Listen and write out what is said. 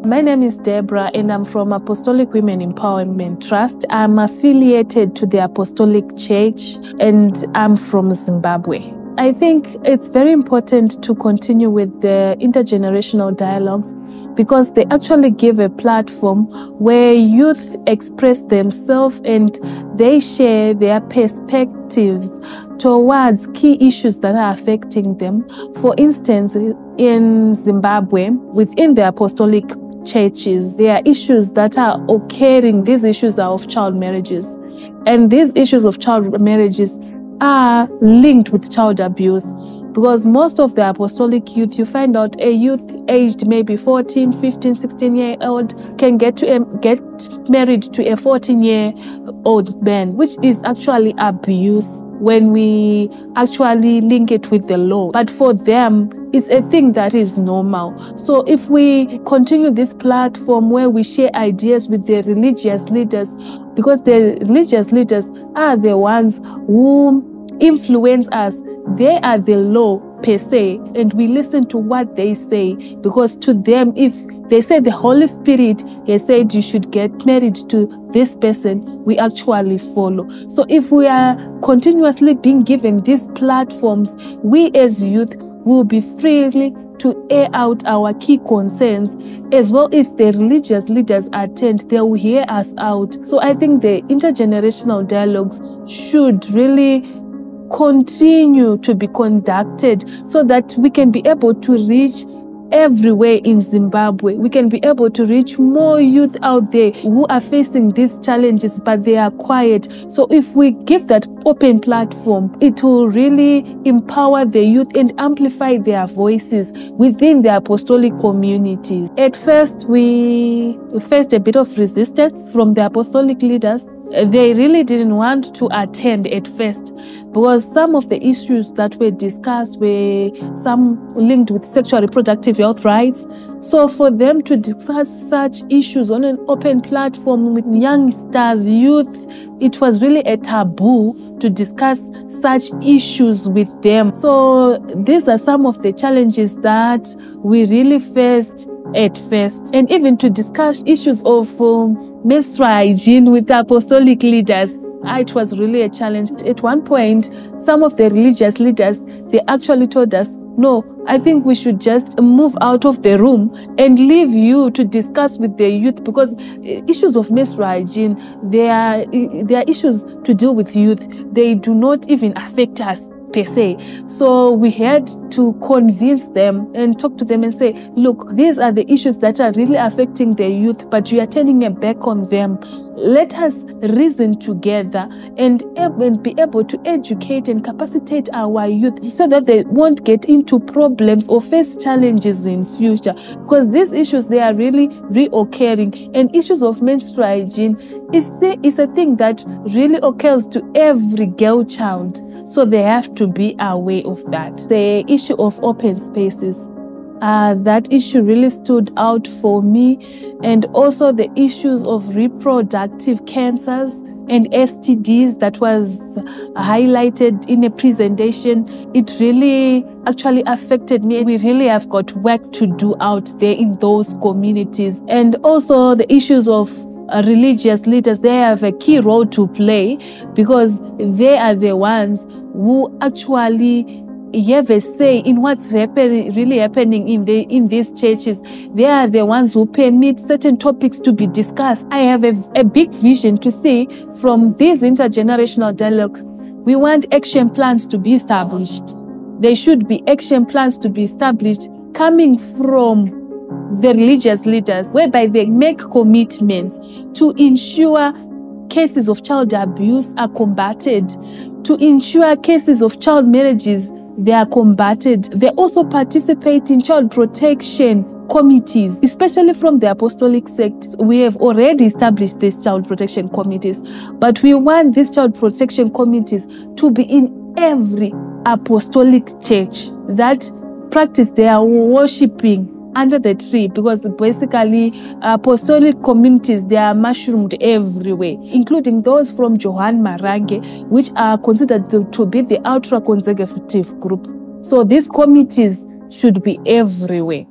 My name is Deborah and I'm from Apostolic Women Empowerment Trust. I'm affiliated to the Apostolic Church and I'm from Zimbabwe. I think it's very important to continue with the intergenerational dialogues because they actually give a platform where youth express themselves and they share their perspectives towards key issues that are affecting them. For instance, in Zimbabwe, within the Apostolic churches, there are issues that are occurring. These issues are of child marriages. And these issues of child marriages are linked with child abuse, because most of the apostolic youth, you find out a youth aged maybe 14, 15, 16-year-old can get married to a 14-year-old man, which is actually abuse when we actually link it with the law. But for them, it's a thing that is normal. So if we continue this platform where we share ideas with the religious leaders, because the religious leaders are the ones who influence us, they are the law per se, and we listen to what they say, because to them, if they say the Holy Spirit has said you should get married to this person, we actually follow. So if we are continuously being given these platforms, we as youth will be freely to air out our key concerns. As well, if the religious leaders attend, they will hear us out. So I think the intergenerational dialogues should really continue to be conducted so that we can be able to reach everywhere in Zimbabwe. We can be able to reach more youth out there who are facing these challenges, but they are quiet. So if we give that open platform, it will really empower the youth and amplify their voices within the apostolic communities. At first, we faced a bit of resistance from the apostolic leaders. They really didn't want to attend at first because some of the issues that were discussed were some linked with sexual reproductive health rights. So for them to discuss such issues on an open platform with youngsters, youth, it was really a taboo to discuss such issues with them. So these are some of the challenges that we really faced at first. And even to discuss issues of menstrual hygiene with apostolic leaders, it was really a challenge. At one point, some of the religious leaders, they actually told us, no, I think we should just move out of the room and leave you to discuss with the youth, because issues of menstrual hygiene, they are issues to deal with youth. They do not even affect us per se. So we had to convince them and talk to them and say, look, these are the issues that are really affecting the youth, but you are turning your back on them. Let us reason together and be able to educate and capacitate our youth so that they won't get into problems or face challenges in future. Because these issues, they are really reoccurring, and issues of menstrual hygiene is a thing that really occurs to every girl child. So they have to be aware of that. The issue of open spaces, that issue really stood out for me, and also the issues of reproductive cancers and STDs that was highlighted in a presentation. It really actually affected me. We really have got work to do out there in those communities. And also the issues of religious leaders, they have a key role to play, because they are the ones who actually have a say in what's really happening in these churches. They are the ones who permit certain topics to be discussed. I have a big vision to see from these intergenerational dialogues. We want action plans to be established. There should be action plans to be established coming from the religious leaders, whereby they make commitments to ensure cases of child abuse are combated, to ensure cases of child marriages, they are combated. They also participate in child protection committees, especially from the apostolic sect. We have already established these child protection committees, but we want these child protection committees to be in every apostolic church that practice their worshiping under the tree, because basically apostolic communities, they are mushroomed everywhere, including those from Johann Marange, which are considered to be the ultra-conservative groups. So these committees should be everywhere.